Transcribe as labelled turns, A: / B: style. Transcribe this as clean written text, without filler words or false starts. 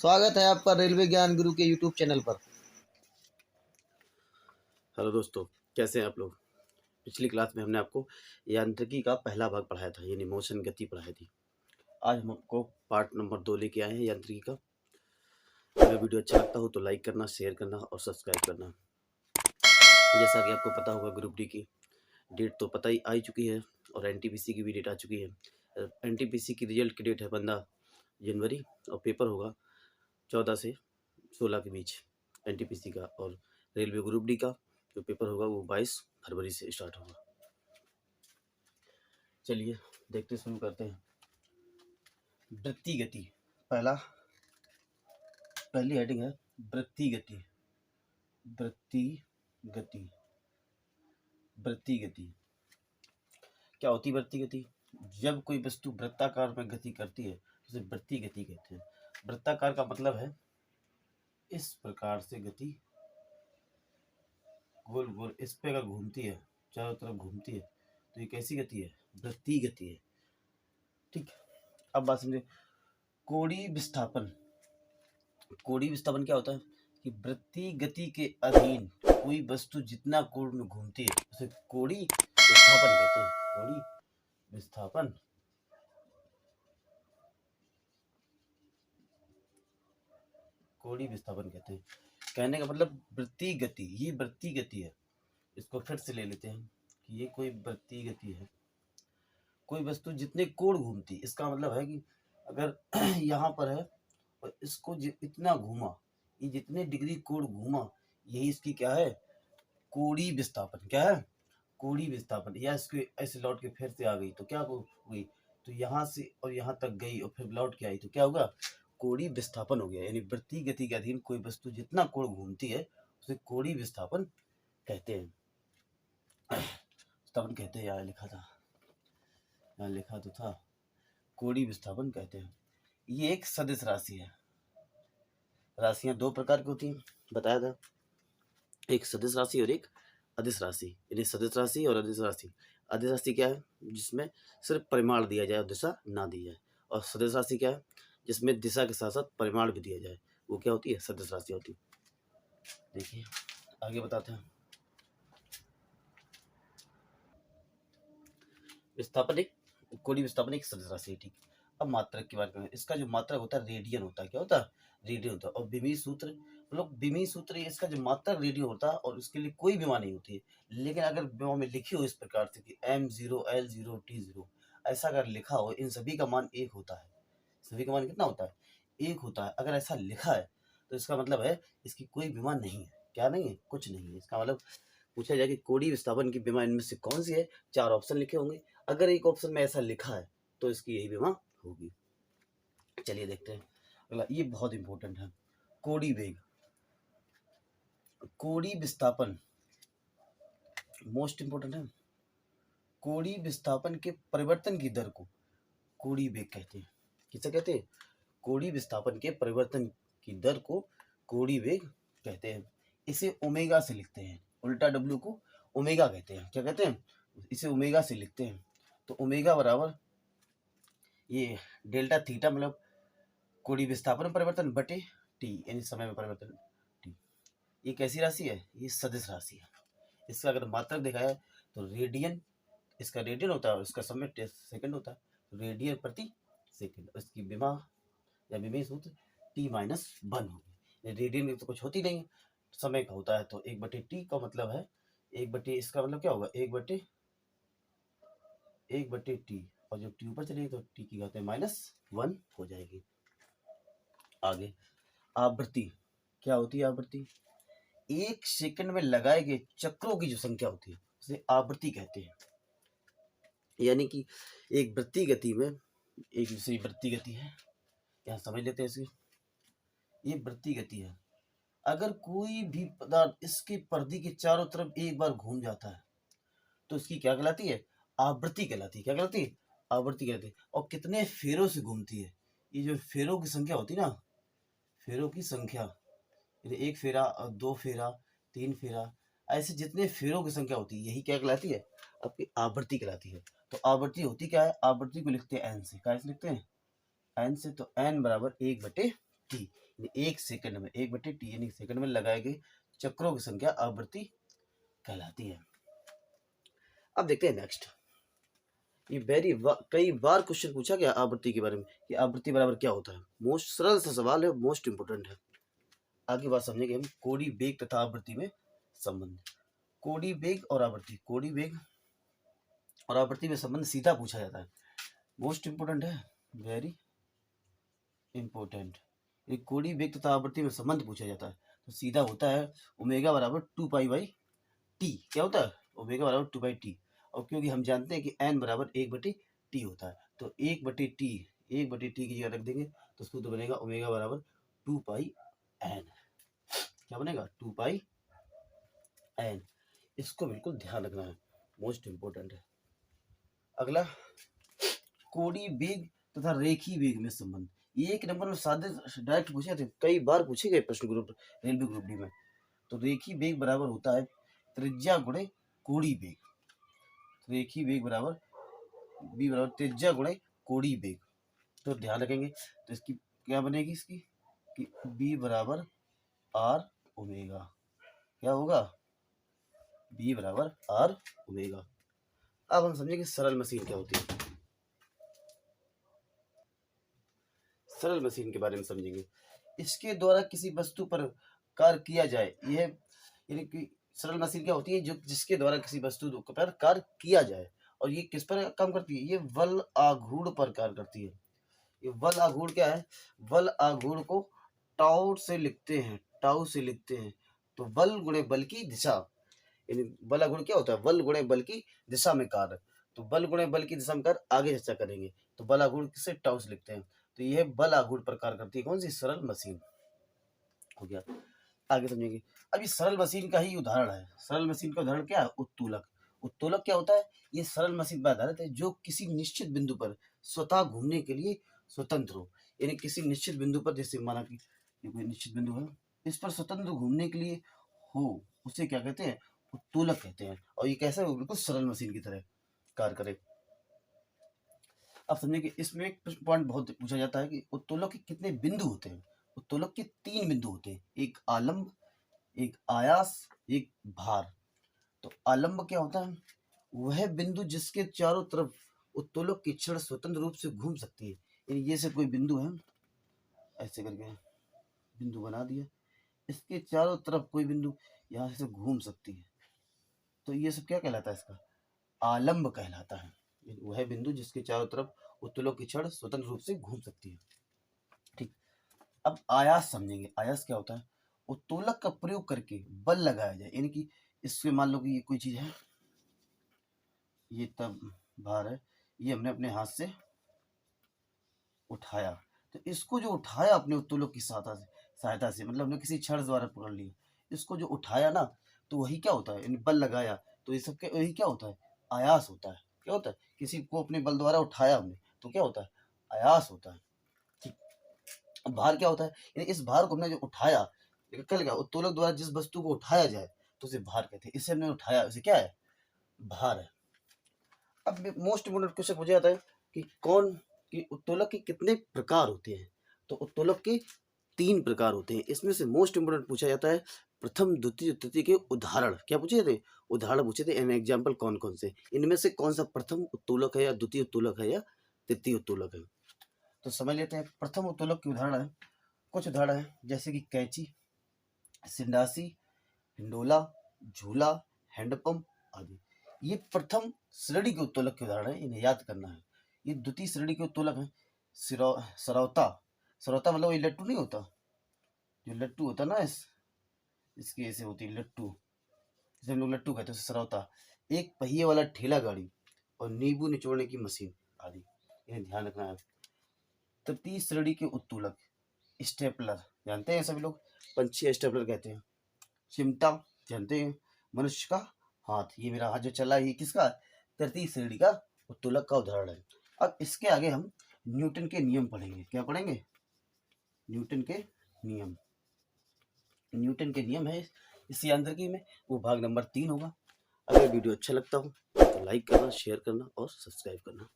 A: स्वागत है आपका रेलवे ज्ञान गुरु के यूट्यूब चैनल पर।
B: हेलो दोस्तों, कैसे हैं आप लोग। पिछली क्लास में हमने आपको यांत्रिकी का पहला भाग पढ़ाया था, यानी मोशन गति पढ़ाई थी। आज हम आपको पार्ट नंबर 2 लेके आए हैं यांत्रिकी का। अगर वीडियो अच्छा लगता हो तो लाइक करना, शेयर करना और सब्सक्राइब करना। जैसा कि आपको पता होगा, ग्रुप डी की डेट तो पता ही आ चुकी है और एनटीपीसी की भी डेट आ चुकी है। एनटीपीसी की रिजल्ट की डेट है 15 जनवरी और पेपर होगा 14 से 16 के बीच एनटीपीसी का, और रेलवे ग्रुप डी का जो पेपर होगा वो 22 फरवरी से स्टार्ट होगा। चलिए देखते शुरू करते हैं। वृत्ति गति, पहली हेडिंग है वृत्ति गति। वृत्ति गति, वृत्ति गति क्या होती है? वृत्ति गति, जब कोई वस्तु वृत्ताकार में गति करती है उसे वृत्ति गति कहते हैं। वृत्ताकार का मतलब है इस प्रकार से गति गोल गोल इस पे अगर घूमती है, चारों तरफ घूमती है, तो ये कैसी गति है? वृत्ति गति है। ठीक, अब बात समझे। कोणीय विस्थापन, कोणीय विस्थापन क्या होता है कि वृत्ति गति के अधीन कोई वस्तु जितना कोण में घूमती है उसे कोणीय विस्थापन कहते हैं। कोणीय विस्थापन, कोणीय विस्थापन कहते हैं। कहने का मतलब वृत्ति गति, ये वृत्ति गति है। इसको फिर से ले लेते हैं कि ये कोई वृत्ति गति है। कोई वस्तु जितने कोण घूमती, इसका मतलब है कि अगर यहाँ पर है और इसको इतना घूमा, ये जितने डिग्री कोण घूमा, यही इसकी क्या है? कोणीय विस्थापन। क्या है? कोणीय विस्थापन। या इसको ऐसे लौट के फिर से आ गई तो क्या हो गई? तो यहाँ से और यहाँ तक गई और फिर लौट के आई तो क्या होगा? कोणीय विस्थापन हो गया। यानी वृत्ति गति के अधीन कोई वस्तु जितना कोण घूमती है उसे कोणीय विस्थापन कहते हैं। विस्थापन कहते हैं, यहाँ लिखा था, यहाँ लिखा तो था, कोणीय विस्थापन कहते हैं। ये एक सदिश राशि है। राशियां दो प्रकार की होती हैं, बताया था, एक सदिश राशि और एक अदिश राशि। यानी सदिश राशि और अदिश राशि। अदिश राशि क्या है? जिसमें सिर्फ परिमाण दिया जाए और दिशा ना दी जाए। और सदिश राशि क्या है? जिसमें दिशा के साथ साथ परिमाण भी दिया जाए, वो क्या होती है? सदिश राशि होती है। देखिए आगे बताते हैं। विस्थापन एक कोणीय विस्थापन एक सदिश राशि है। ठीक, अब मात्रक की बात करें। इसका जो मात्रक होता है रेडियन होता है। क्या होता है? रेडियन होता है। और विमीय सूत्र, मतलब विमीय सूत्र, इसका जो मात्रक रेडियन होता है और उसके लिए कोई विमा नहीं होती है। लेकिन अगर विमा में लिखी हो इस प्रकार से कि M0 L0 T0, ऐसा अगर लिखा हो, इन सभी का मान 1 होता है। सभी का मान कितना होता है? 1 होता है। अगर ऐसा लिखा है तो इसका मतलब है इसकी कोई विमा नहीं है। क्या नहीं है? कुछ नहीं है। इसका मतलब पूछा जाए कि कोणीय विस्थापन की विमा इनमें से कौन सी है? 4 ऑप्शन लिखे होंगे। अगर एक ऑप्शन में ऐसा लिखा है तो इसकी यही विमा होगी। चलिए देखते हैं अगला, ये बहुत इंपॉर्टेंट है। कोणीय वेग, कोणीय विस्थापन मोस्ट इंपॉर्टेंट है। कोणीय विस्थापन के परिवर्तन की दर को कोणीय वेग कहते हैं। किसे कहते हैं? कोणीय विस्थापन के परिवर्तन की दर को कोणीय वेग कहते हैं। इसे ओमेगा से लिखते हैं। उल्टा डब्ल्यू को ओमेगा कहते हैं। क्या कहते हैं? इसे ओमेगा से लिखते हैं। तो ओमेगा बराबर ये डेल्टा थीटा, मतलब कोणीय विस्थापन परिवर्तन बटे टी, यानी समय में परिवर्तन टी। ये कैसी राशि है? ये सदिश राशि है। इसका अगर मात्रक देखा है तो रेडियन, इसका रेडियन होता है और इसका समय सेकंड होता है। रेडियन प्रति सेकंड। इसकी विमा या विमेय सूत्र T-1 होगी। रेडियन में तो कुछ होती नहीं है, समय का होता है। तो 1/T का मतलब है 1/, इसका मतलब क्या होगा? 1/T, और जब टी ऊपर चलेगी तो टी की घात -1 हो जाएगी। आगे आवृत्ति, क्या होती है आवृत्ति? 1 सेकंड में लगाए गए चक्रों की जो संख्या होती है उसे आवृत्ति कहते हैं। यानी कि एक वृत्ति गति में, एक दूसरी वृत्ति गति है, यहाँ समझ लेते हैं इसे। ये वृत्ति गति है। अगर कोई भी पदार्थ इसके परिधि के चारों तरफ एक बार घूम जाता है तो इसकी क्या कहलाती है? आवृत्ति कहलाती है। क्या कहलाती है? आवृत्ति कहलाती है। और कितने फेरों से घूमती है? ये जो फेरों की संख्या होती है ना, फेरों की संख्या, 1 फेरा, 2 फेरा, 3 फेरा, ऐसे जितने फेरों की संख्या होती है यही क्या कहलाती है? आपकी आवृत्ति कहलाती है। तो आवृत्ति होती क्या है? आवृत्ति को लिखते हैं n से। क्या लिखते हैं? n से। तो n बराबर 1/T टी, एक सेकंड में 1/t यानी सेकंड में लगाए गए चक्रों की संख्या आवृत्ति कहलाती है। अब देखते हैं नेक्स्ट, ये कई बार क्वेश्चन पूछा गया आवृत्ति के बारे में कि आवृत्ति बराबर क्या होता है। मोस्ट सरल सा सवाल है, मोस्ट इंपोर्टेंट है। आगे बात समझेंगे हम कोणीय वेग तथा आवृत्ति में संबंध। कोणीय वेग और आवृत्ति, कोणीय वेग और आवृत्ति में संबंध सीधा पूछा जाता है, मोस्ट इंपोर्टेंट है, वेरी इंपोर्टेंट। ये कोणीय वेग तथा आवृत्ति में संबंध पूछा जाता है तो सीधा होता है ओमेगा बराबर 2π/t। क्या होता है? ओमेगा बराबर 2π/t। और क्योंकि हम जानते हैं कि n बराबर 1/t होता है तो 1/t की जगह रख देंगे तो सूत्र बनेगा ओमेगा बराबर 2πn। क्या बनेगा? 2πn। इसको बिल्कुल ध्यान रखना है, मोस्ट इंपोर्टेंट है। अगला, कोणीय वेग तथा रेखीय वेग में संबंध। ये एक नंबर में सादे डायरेक्ट पूछे थे, कई बार पूछे गए प्रश्न रेलवे ग्रुप डी में। तो रेखीय वेग बराबर होता है त्रिज्या गुणे कोणीय वेग। रेखीय वेग बराबर b बराबर त्रिज्या गुणे कोणीय वेग। तो ध्यान रखेंगे तो इसकी क्या बनेगी, इसकी कि b बराबर r ओमेगा। क्या होगा? b बराबर r ओमेगा। अब हम समझेंगे सरल मशीन क्या होती है। सरल मशीन के बारे में समझेंगे। इसके द्वारा किसी वस्तु पर कार्य किया जाए, यह यानी कि सरल मशीन क्या होती है, जो जिसके द्वारा किसी वस्तु पर कार्य किया जाए। और ये किस पर काम करती है? ये बल आघूर्ण पर कार्य करती है। ये बल आघूर्ण क्या है? बल आघूर्ण को टाउ से लिखते हैं, टाउ से लिखते हैं। तो बल गुणे बल की दिशा, यानी बल आघूर्ण क्या होता है? बल गुणे बल की दिशा में कार्य। तो बल गुणे बल की दिशा में कार्य आगे चर्चा करेंगे। तो बल आघूर्ण किसे टाउ से लिखते हैं। तो यह बल आघूर्ण पर कार्य करती है कौन सी? सरल मशीन। हो गया, आगे समझेंगे। अब ये सरल मशीन का ही उदाहरण है। सरल मशीन का उदाहरण क्या है? उत्तोलक। उत्तोलक क्या होता है? ये सरल मशीन पर आधारित है जो किसी निश्चित बिंदु पर स्वतः घूमने के लिए स्वतंत्र हो। यानी किसी निश्चित बिंदु पर, जैसे माना कि ये कोई निश्चित बिंदु है, इस पर स्वतंत्र घूमने के लिए हो, उसे क्या कहते हैं? उत्तोलक कहते हैं। और ये कैसा है? बिल्कुल सरल मशीन की तरह कार्य करे। अब समझिए कि इसमें एक पॉइंट बहुत पूछा जाता है कि उत्तोलक के कितने बिंदु होते हैं। उत्तोलक के 3 बिंदु होते हैं, एक आलंब, एक आयास, एक भार। तो आलंब क्या होता है? वह बिंदु जिसके चारों तरफ उत्तोलक की छड़ स्वतंत्र रूप से घूम सकती है। यानी ये से कोई बिंदु है, ऐसे करके बिंदु बना दिया, इसके चारों तरफ कोई बिंदु यहाँ से घूम सकती है। तो ये सब क्या कहलाता है? इसका आलंब कहलाता है। वह बिंदु जिसके चारों तरफ उत्तोलक की छड़ स्वतंत्र रूप से घूम सकती है। ठीक, अब आयास समझेंगे। आयास क्या होता है? उत्तोलक का प्रयोग करके बल लगाया जाए। यानी कि इसमें मान लो कि ये कोई चीज है, ये तब भार है, ये हमने अपने हाथ से उठाया। तो इसको जो उठाया अपने उत्तोलक की सहायता से, मतलब हमने किसी छड़ द्वारा पकड़ लिया, इसको जो उठाया ना, तो वही क्या होता है? यानी बल लगाया, तो ये सब वही क्या होता है? आयास होता है। क्या होता है? किसी को अपने बल द्वारा उठाया हमने, तो क्या होता है? आयास होता है। ठीक, अब भार क्या होता है? यानी इस भार को हमने जो उठाया, कल क्या, उत्तोलक द्वारा जिस वस्तु को उठाया जाए तो उसे भार कहते हैं। इससे हमने उठाया, उसे क्या है? भार है। अब मोस्ट इम्पोर्टेंट क्वेश्चन पूछा जाता है कि उत्तोलक के कितने प्रकार होते हैं। तो उत्तोलक के 3 प्रकार होते हैं। इसमें से मोस्ट इम्पोर्टेंट पूछा जाता है प्रथम, द्वितीय, तृतीय के उदाहरण। क्या पूछे थे? उदाहरण पूछे थे। एन एग्जाम्पल कौन कौन से, इनमें से कौन सा प्रथम उत्तोलक है या द्वितीय उत्तोलक है या तृतीय उत्तोलक है। तो समझ लेते हैं। प्रथम उत्तोलक के उदाहरण है, कुछ उदाहरण है जैसे कि कैंची, सिंडासी, हिंडोला, झूला, हैंडपंप आदि। ये प्रथम श्रेणी के उत्तोलक के उदाहरण है, इन्हें याद करना है। ये द्वितीय श्रेणी के उत्तोलक है सरौता। सरौता मतलब ये लट्टू नहीं होता, जो लट्टू होता ना, इसकी ऐसे होती है लट्टू, जिसे हम लोग लट्टू कहते हैं, सरौता। एक पहिए वाला ठेला गाड़ी और नींबू निचोड़ने की मशीन आदि, इन्हें ध्यान रखना है। तृतीय श्रेणी के उत्तोलक, स्टेपलर जानते हैं सभी लोग, पंछी स्टेपलर कहते हैं। चिमटा जानते हैं, मनुष्य का हाथ, ये मेरा हाथ जो चला है, ये किसका? तृतीय श्रेणी का उत्तोलक का उदाहरण है। अब इसके आगे हम न्यूटन के नियम पढ़ेंगे। क्या पढ़ेंगे? न्यूटन के नियम। न्यूटन के नियम है इस यांत्रिकी में, वो भाग नंबर 3 होगा। अगर वीडियो अच्छा लगता हो तो लाइक करना, शेयर करना और सब्सक्राइब करना।